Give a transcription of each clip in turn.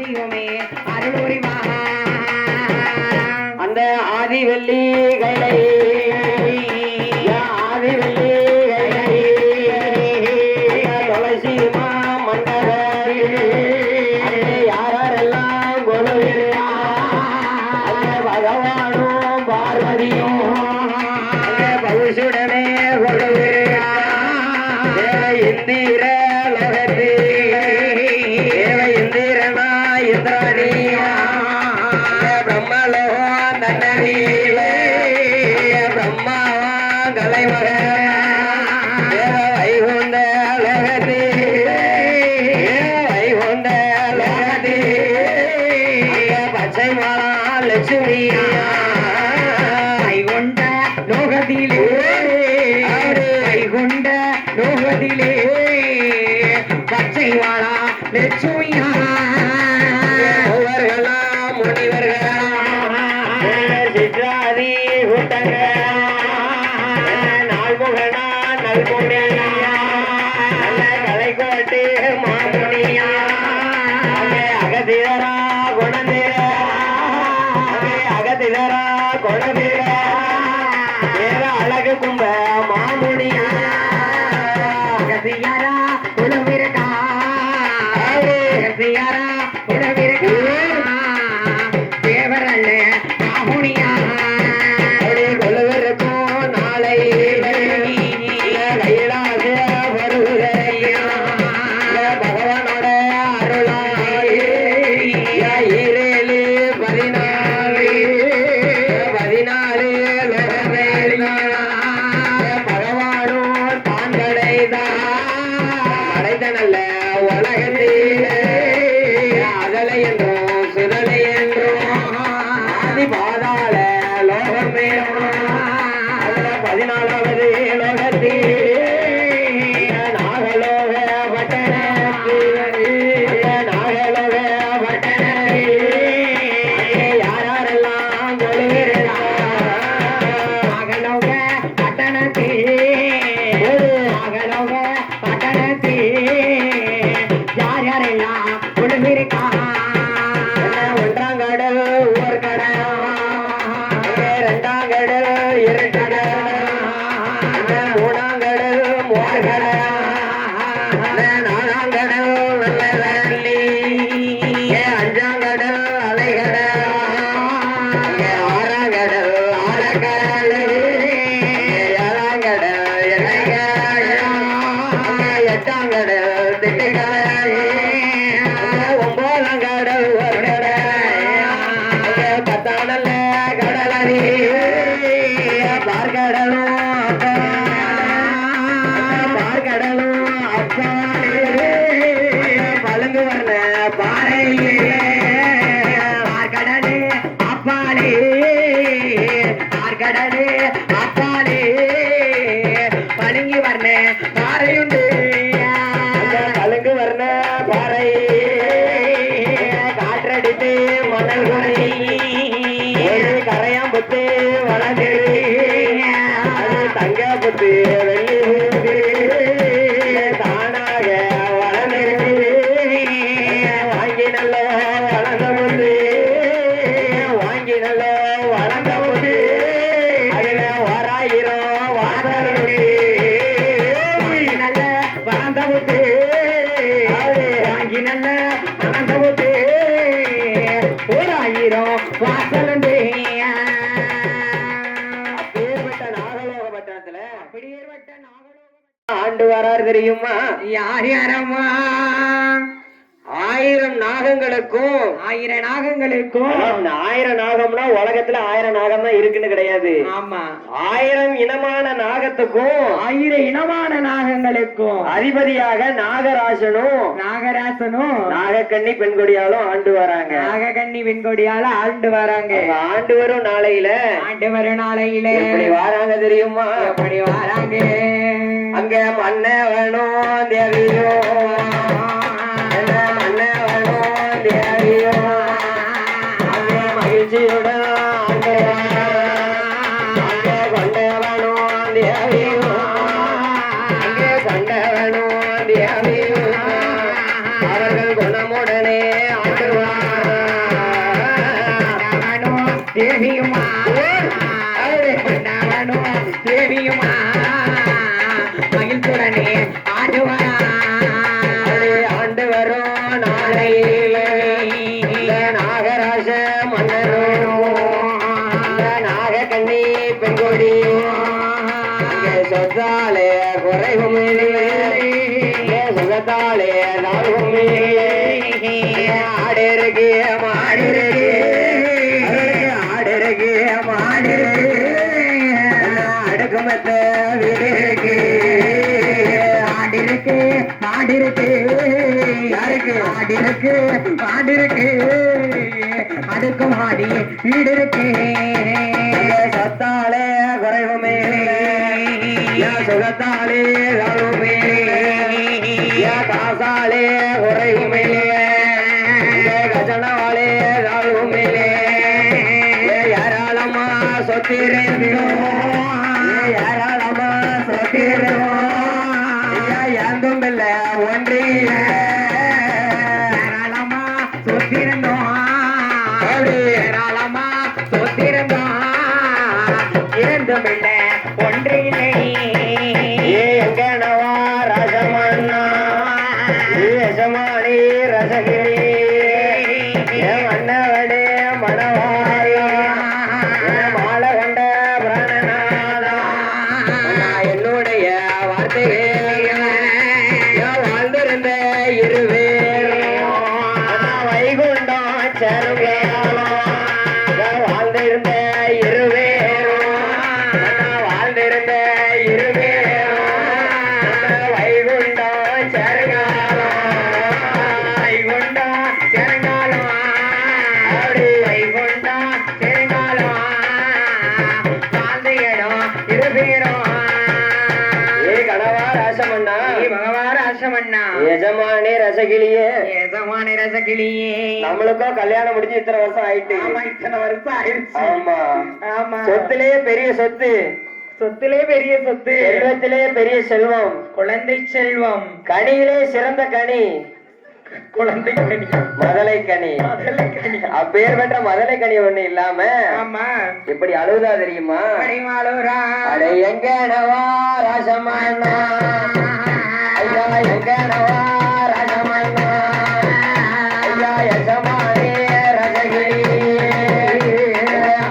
ஆதியுமே அருளுரிவா அந்த ஆதிவெள்ளி கைலை ஆதிவெள்ளி துளசி மண்டபம் யாரெல்லாம் கொலுவிரா பகவானும் பார்வதியும் பகுசுடனே கொலுவிரா இந்திர லோகத்து தேவ இந்திரனா இந்திராணியா பிரம்மலோகம் தன்னடியிலே பிரம்மாவா கலைமக தேவ வைகுந்த லோகத்து வைகுந்த லோகத்து பச்சை மாலா லட்சுமியா வைகுண்ட லோகத்திலே வைகுண்ட லோகத்திலே பச்சை வாழா லட்சுமியா முனிவர்களா சிற்றாதி கூட்டங்க நாள்முகனா நல்முனியா நல்ல கலைக்கோட்டு மாமுனியா அகதிதரா குணந்திர அகதிதரா குணந்திர தேவ அழகு கும்ப மாமுனியா அகதியாரா உழவிருக்கா அகதியாரா உழவிருக்கா தேவரல்ல மாமுனியா கொலுவிருக்கும் நாளை கையிலாக வருவதையா பகவானோட அருளாய் 14 பகவானோர் தான் அடைந்த நல்ல உலகத்திலே அதலை என்றும் சுதலை என்றும் ஆதி பாதாள லோகமே 14வது லோகத்திலே நாகலோக நாகலோக யாரெல்லாம் கொலுவிரா மகனோக பட்டணத்தே மகனோக பட்டணத்தே யார் யாரெல்லாம் உழவிருக்கா ஒன்றாம் கடல் ஒரு கடல் 2ஆம் கடல் 2 கடல் 3ஆம் கடல் 3 கடல் 4ஆம் கடல் நல்ல வெள்ளி 5ஆம் கடல் அலைகடல் 6ஆம் கடல் ஆழக்கடல் 7ஆம் கடல் எண்ணெய்கடல் 8ஆம் கடல் திட்டுக்கடல் 9ஆம் கடல் ஒரு கடல் 10ஆம் நல்ல கடலடி பார்க்கடலும் பார்க்கடலும் அப்பா பழுங்கு வர்ண பாறையே பார்க்கடலே அப்பாலே பார்க்கடலே அப்பாலே பழுங்கி வர்ண பாறையுண்டு பழுங்கு வர்ண பாறை காற்றடித்து மணல் குறை கரையாம்புத்து வளர்ந்து தங்க புத்து வெள்ளி ஊத்து தானாக வளர்ந்து வாங்கி நல்ல வளர்ந்த புத்து வாங்கி நல்ல வளர்ந்த புத்து அதுல 1000 வாசலுடி நல்ல வளர்ந்த புத்து வாங்கி நல்ல வளர்ந்த புத்து 1000 வாசலுண்டு ஆண்டு வரார் தெரியுமா யார் யாரம்மா 1000 நாகங்களுக்கும் 1000 நாகங்களுக்கும் 1000 நாகம்னா உலகத்துல 1000 நாகம் தான் இருக்குன்னு கிடையாது. ஆமா 1000 இனமான நாகத்துக்கும் 1000 இனமான நாகங்களுக்கும் அதிபதியாக நாகராசனும் நாகக்கண்ணி பெண்கொடியாலும் ஆண்டு வராங்க. நாகக்கண்ணி பெண்கொடியால ஆண்டு வராங்க. ஆண்டு வரும் நாளையில எப்படி வராங்க தெரியுமா? எப்படி வராங்க? அங்க மன்னவனும் தேவியோ தேவியோ அங்கே மகிழ்ச்சியுடன் அங்கே கொண்டவனும் தேவியோ அங்கே கொண்டவனும் தேவியோ அவர்கள் குணமுடனே ஆண்டுவார். குறைவும் இல்லை சுகத்தாலே நாளும் இல்லை ஆடு இருக்கு மாடு இருக்கு ஆடு இருக்கு மாடு இருக்கு அடுக்குமத்த வீடு இருக்கு ஆடு இருக்கு மாடு இருக்கு யாருக்கு ஆடு இருக்கு மாடு இருக்கு அடுக்கும் ஆடி வீடு இருக்கு சத்தாலே குறைவுமே சுகத்தாலே கருவுமே காசாலே குறைவுமே கஜனாலே கருவுமே ஏராளமா சொத்திருந்தோம் ஏராளமா சொத்திருவோம் எந்தும் இல்லை ஒன்றிய ஏராளமா சொத்திருந்தோம் ஏராளமா சொத்திருந்தோம் இருந்தும் இல்லை ஒன்றிலே எங்கனவா ரசமண்ணா யஜமானி ரசகிரி மன்னவனே மணவாளா மாலை கண்ட பிராணநாதா என்னுடைய வார்த்தைகள் வாழ்ந்திருந்த இருவேர் வைகுண்டம் சேருவேன் வாழ்ந்திருந்த இருவேரும் வாழ்ந்திருந்த இருவேரும் வைகுண்டம் சேருங்காலம் வைகுண்டம் சேருங்காலம் அப்படி வைகுண்டம் சேருங்காலம் வாழ்ந்த இடம் இருவேரும் ஏ கணவா ராசமண்ணா மகவா ராசமண்ணா எஜமானே ரசகிளியே எஜமானே ரசகிளியே நம்மளுக்கும் கல்யாணம் முடிஞ்சு இத்தனை வருஷம் ஆயிட்டு இத்தனை வருஷம் ஆயிடுச்சு ஆமா ஆமா சொத்திலே பெரிய சொத்து சொத்திலே பெரிய சொத்து செல்வத்திலே பெரிய செல்வம் குழந்தை செல்வம் கனியிலே சிறந்த கனி குழந்தை கனி மதலை கனி அப்பேர் பெற்ற மதலை கனி ஒண்ணு இல்லாம ஆமா எப்படி அழுதா தெரியுமா அடே எங்கனவா ராசமண்ணா ஐயா எங்கனவா ராசமண்ணா ஐயா எஜமானே ரசகிரி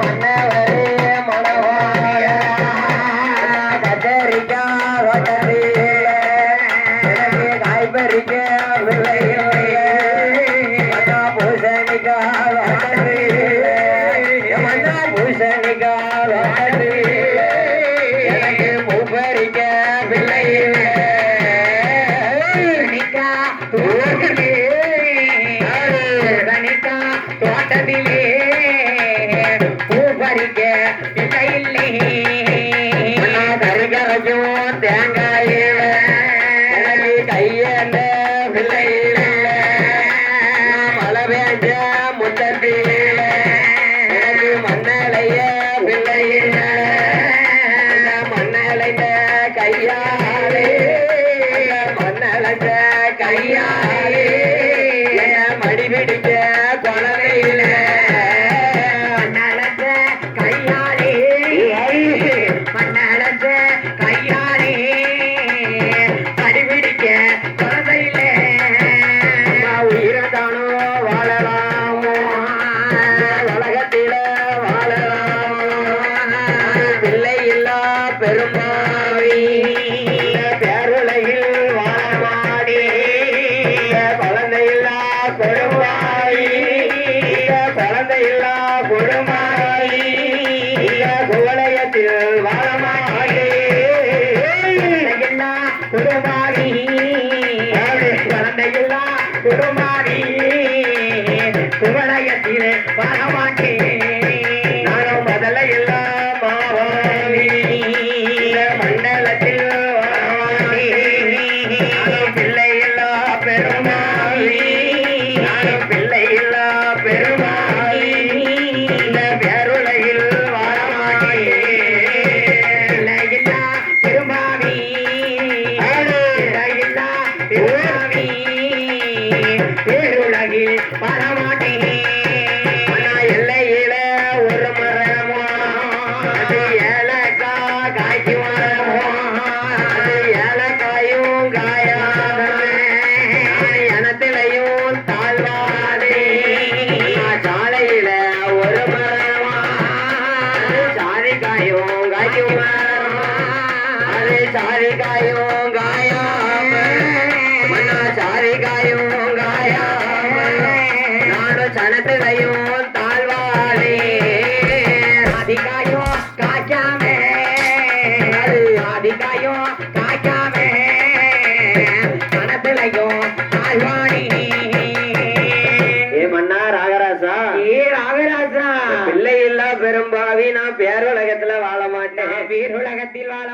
மன்னவரே மணவாள கத்தரிக்கா ரோட்டரி எனக்கு காய்பறிக்க பூசணிக்கா ரோட்டரி மன்னா பூசணிக்கா ரோட்டரி எனக்கு பூப்பறிக்க பிள்ளை தோட்டத்திலே பூப்பறிக்க பிள்ளை கருகரைக்கும் தேங்காயே கையேந்த பிள்ளை மழை வேண்ட முத்தத்திலே மண்ணலைய பிள்ளை மண்ணலைந்த கையாலே மண்ணலைந்த கையாலே மடி பிடிக்க குழந்தையில மண்ணலைந்த கையாலே மண்ணலைந்த கையாலே மடி பிடிக்க குழந்தையில உயிரதானோ வாழலாமோ உலகத்தில வாழலாமோ பிள்ளை இல்லா பெருமாவி பேருலகில் வாழமாடி குழந்தையில்லா கொடுமாயி குழந்தையில்லா கொடுமாயி குவலயத்தில் வாழமாடி குடுமாரி குழந்தையில்லா குடுமாரி குவலயத்திலே வாழமாட்டேன் நானும் முதலையில்லா மாவாவி மண்டலத்தில் பிள்ளையில்லா பெருமாவி நானும் பிள்ளையில்லா பெருமாவி இந்த பேருலகில் வாழமாட்டேன் பிள்ளையில்லா பெருமாவி பிள்ளையில்லா பெருமாவி பேருலகில் வாழமாட்டேன் எல்லையில ஒரு மரமோ அது ஏலக்கா காய்க்கு மரமோ அது ஏலக்காயும் காயாத எனத்திலையும் தாழ்வாதே சாலையில ஒரு மரமா சாரிக்காயும் காய்க்கும் மரம் அது சாரிக்காயும் உயிர் உலகத்தில் வாழ